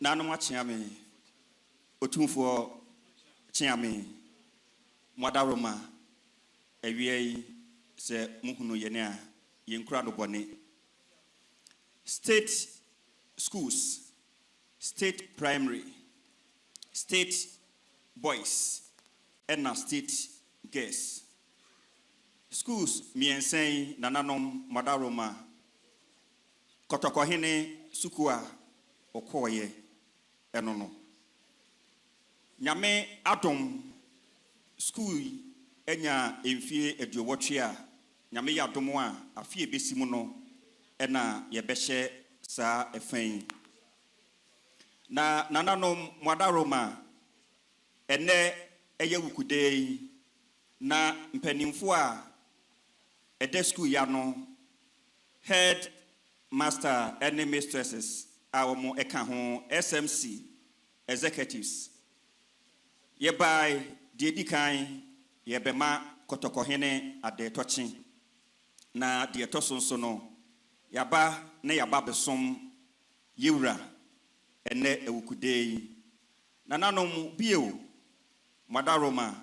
Nanoma Chiame, Otumfo Chiame, Madaroma, Ewie, Se Muhunu Yenea, Yenkrano Boni. State schools, state primary, state boys, and state girls. Schools, miensei, nananom, Madaroma, Kotokohene, Sukua, Okoye, Enono. Nyame Atom, school, Enya, Enfie, Eduwachia, Nyame Yadomwa, Afie Besimuno, Ena, Yebeshe, Sa, Efein. Na nananom, Madaroma, Ene, Eyewukudei, na mpenimfua ede school yano head master and mistresses awomo eka ho SMC executives yeby de edikan yebema kotokohene ade tochi na de tosonso no yaba na yaba besom yewura ene ewukudei na nanom bio Madaroma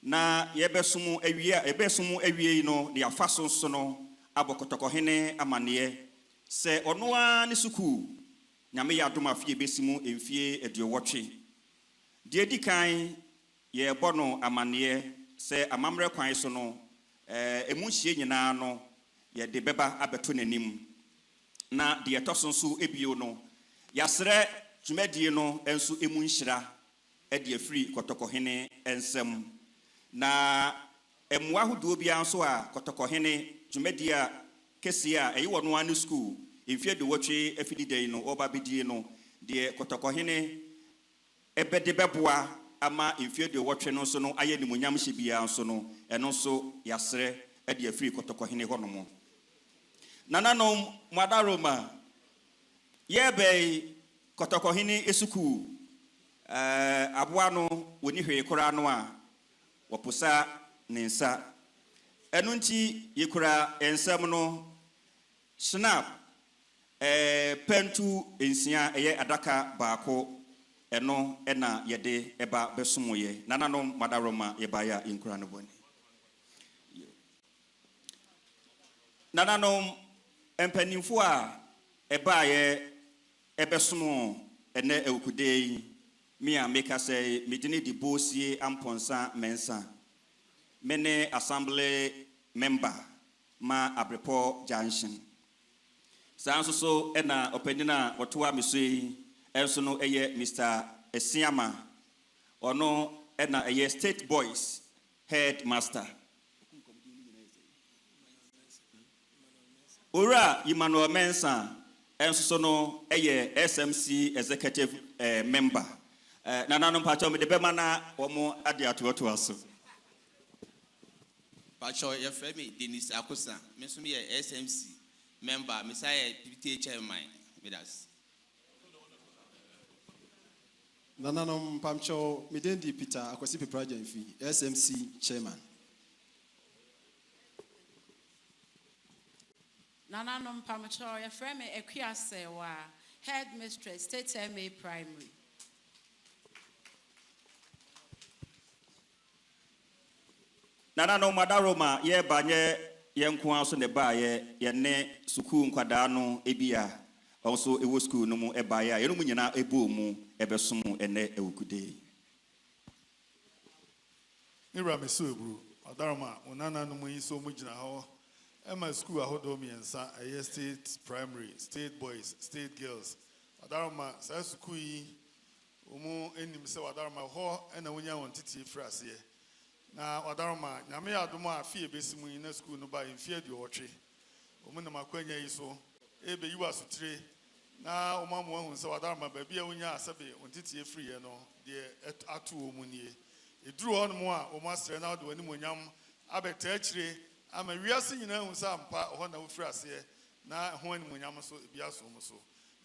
na yebesumu ewie no de afaso so no abokotokohene amane se onoa ne suku nyame yadom afie besimu emfie eduowotwe de edikan ye bono amane se amamre kwan so no emunhie nyina no ye de beba abeto nanim na de etosonso ebio no yasre dwumadie no enso emunhyira e de free kotokohene ensem na emwa hudo bia nso a kotokohene dwumadia kesia eyiwo no anu school emfie de wotwe afididei no oba bedie no de kotokohene ebede beboa ama emfie de wotwe no so no aye nimunyam hye bia nso no eno so yasre e de free kotokohene honomo nananom Madaroma yebe kotokohene esuku aboa no woni hwe kora no a wapusa nensa enunti yekura ensam no snap pentu ensia eye adaka baako eno ena yede eba besumoye nananom Madaroma yebaya inkura no boni nananom empanimfo a eba ye ebesumo ene ewukudei Mia make say medine di bosie amponsa mensa. Mene assembly member ma Abrepo Junction. Sanso so ena openina otoa misui enso no eye Mr. Esiama ono ena eye state boys headmaster. Ora Emmanuel Mensa enso so no eye SMC executive member. Nananom pacho me de bema na omo ade atoto aso pacho ye frame Denis Akosa me so me SMC member me say PTA chairman with us Nananom pamcho me den di Peter Akwasi Project fi SMC chairman Nananom pamcho ye frame Ekuase wa headmistress State MA primary Nananom Madaroma ye banye yenko aso ne ba ye ne suku nkwada no ebia also ewo school no mu eba ye no mu nyina ebo mu ebesom ene ewukude Nira meso ebru Madaroma onana no mu yiso mu gina ho ema school ahodo miensa eye state primary state boys state girls Madaroma sa school yi omu enim se Madaroma ho ena wonya won titi frase na Madaroma nyame adom afie besimu ina school no ba enfie de otwe omu na makwanya yi so ebe yiwa sotire na omamu ahun se Madaroma ba bia wonya asabe ontiti free ye no de atu omu nie eduru on mo a omu asre na de wani monyam abeta akire ama wiase nyina ahun se ampa ho na wofri ase na ho ani monyam so bia so mu so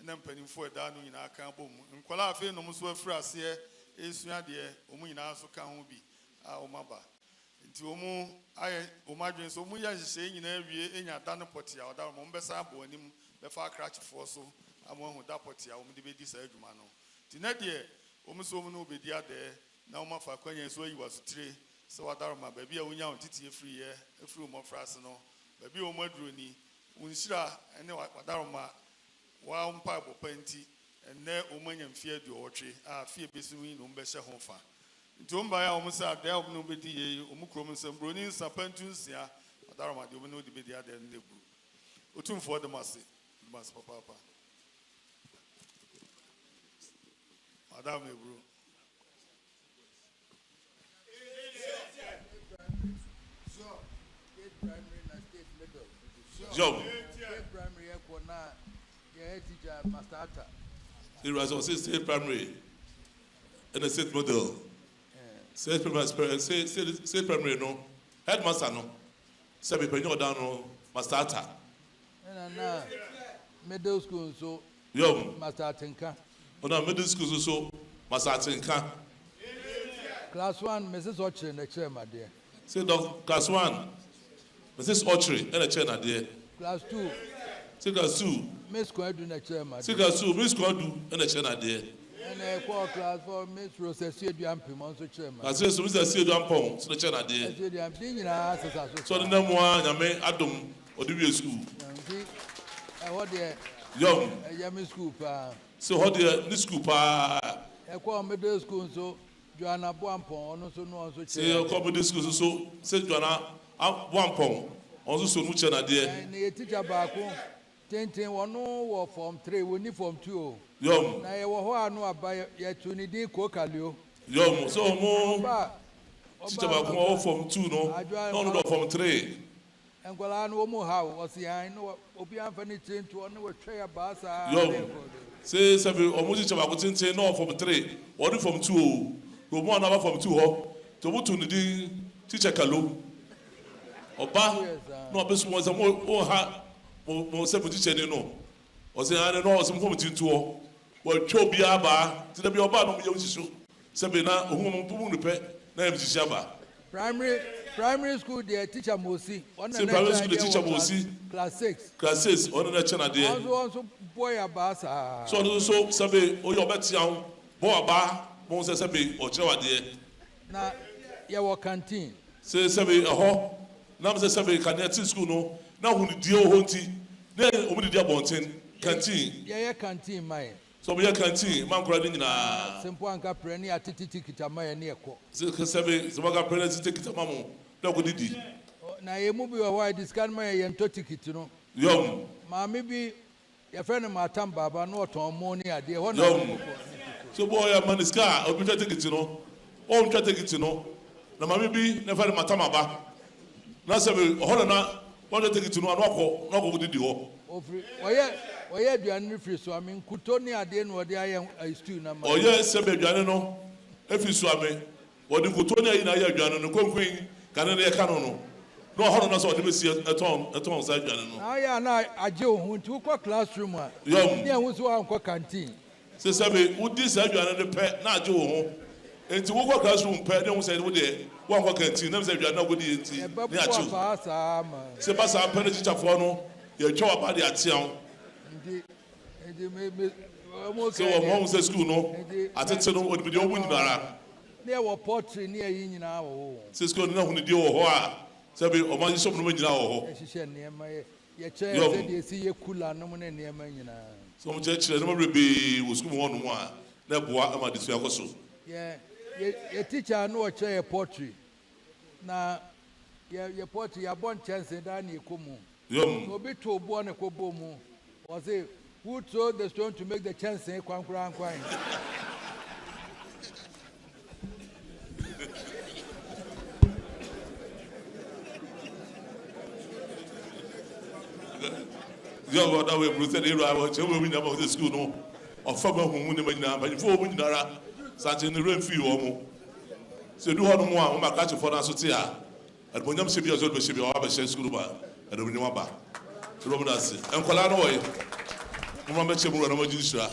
na mpanimfo da no nyina aka bom nkwala afi no mu so afri ase esua de omu nyina so ka ho bi omaba nti omu aye omadwen so omu ya hye nyina wie enya da no poti a oda mo mbesa abo anim be fa krach fo so ama hu dapoti a wɔn de bɛdi saa adwuma no ti na deɛ wɔn so wɔn no bɛdi adɛ na wɔn afa kwanya so ayi wasotire sɛ wadaroma baabi a wonya wɔn tete efiri wɔn frase no baabi a wɔn aduro ni wɔn hyira ne wadaroma wɔn mpa abɔpa nti ɛnɛ wɔn anya mfie aduɔwɔtwe a fie besi mu yi na wɔn bɛhyɛ ho fa nti wɔn baa a wɔn sɛ adɛ a wɔn no bɛdi yie wɔn kurom nsɛm broni nsa pantu nsia wadaroma deɛ wɔn no de bɛdi adɛ no de bu otumfoɔ de ma se papa madam ebro Job. It was also state primary and a state model. State primary no. Headmaster no. Sabi penyo down no master. And middle school so Yo. Master Tinka. On a middle school so master Tinka. Class 1, Mrs. Orchard in the chair, my dear. Say class 1. Mrs. Orchard and a chair, my dear. Class 2. Say class 2. Miss Quadu in the chair, my dear. Say class 2. Miss Quadu and a chair, my dear. And I call class 4, Miss Rosa Sidiam Pimonso chairman. I say, so Mr. Sidiam Pong, so the chair, my dear. So the name one, I may Adam or the school. What dear? Young. A Yamin school. So what dear, this school, I call middle school so. Joanna Buampon, also no so. Say your company school so. Say Joanna Buampon, also so much an idea. And the teacher back home. 10 no form 3, we need form 2. Yum. Now you were no about yet to need Coca-Cola. Yum. So more. Teacher back home form 2 no. No form 3. And well, I know more how was the I know Opian furniture to one with tray of bass. Yum. Say seven almost teacher back home say no form 3. Or form 2. Go one hour from 2 ho. To what to the teacher Kalu. Oba. No best was a more ha. Mo se teacher no. O say I know some come to 2 ho. Well chobia ba. Ti be oba no me yisu. Se be na ohun mo mu pe na em teacher ba. Primary school there teacher Mosi. Primary school the teacher Mosi. Class 6. Class 6 on the channel there. Also boy abasa. So sabe o yo beti an boy aba. Mo se sabe o chewa there. Na your canteen. Say sabe ho. Na se sabe canteen school no. Na hu ni die o honti. Na o mu di abonten canteen. Yeah canteen my. So we canteen man kura ni na. Simple anka preni atiti tikita my na eko. Say sabe so ga preni tikita mamo. Na ko didi. Na ye mu bi o why discard my ye to tikiti no. Yom. Ma me bi your friend Matam Baba no ton mo ni ade ho na. Yom. So boy man is car o bi tikiti no. O ntwa tikiti no. Na ma me bi na friend Matam Baba. Na sabe ho na o tikiti no na ko didi ho. Ofri oye aduane free so amen kuto ni ade no ode aye stew na ma. Oye sebe aduane no efi so ame. Ode kuto ni ayi na aye aduane no konkun kan na ye ka no no. No ho na so ode be si eton sa aduane no. Na ya na age ohun ti ko classroom a. Yom. Ni ehun so an ko canteen. Se sebe udi sa aduane no pe na age ohun. Enti wo ko classroom pe ne hu se wo de wo an ko canteen na se aduane na go di enti ni age. Se ba sa pe ne teacher fo no ye twa ba de atian. So one say school no atete no odi bi de owu nyinara na wo pottery na yi nyina wo say school na hu ne die wo ho a say be o ma shop no nyina wo ho ehihye niema ye che say de si ye kula no na niema nyina so mo che chire no rebe wo school ho no a na boa ama de su akoso ye teacher no che ye pottery na ye pottery ya bon chance da na ekomu obi to obo na kobo mu o say who throw the stone to make the chance kwankura nkwan. Yo go that way brother hero I was we win about the school no of fama hu mu ne magina ba fo mu nyinara sante ne rain fi wo mu se du ho no mu a ma ka che for na so te a adbonyam se bi azo be se bi wa ba she school ba adobnyam ba ro mu da se enkola no wo Mama meche mu na ma jisra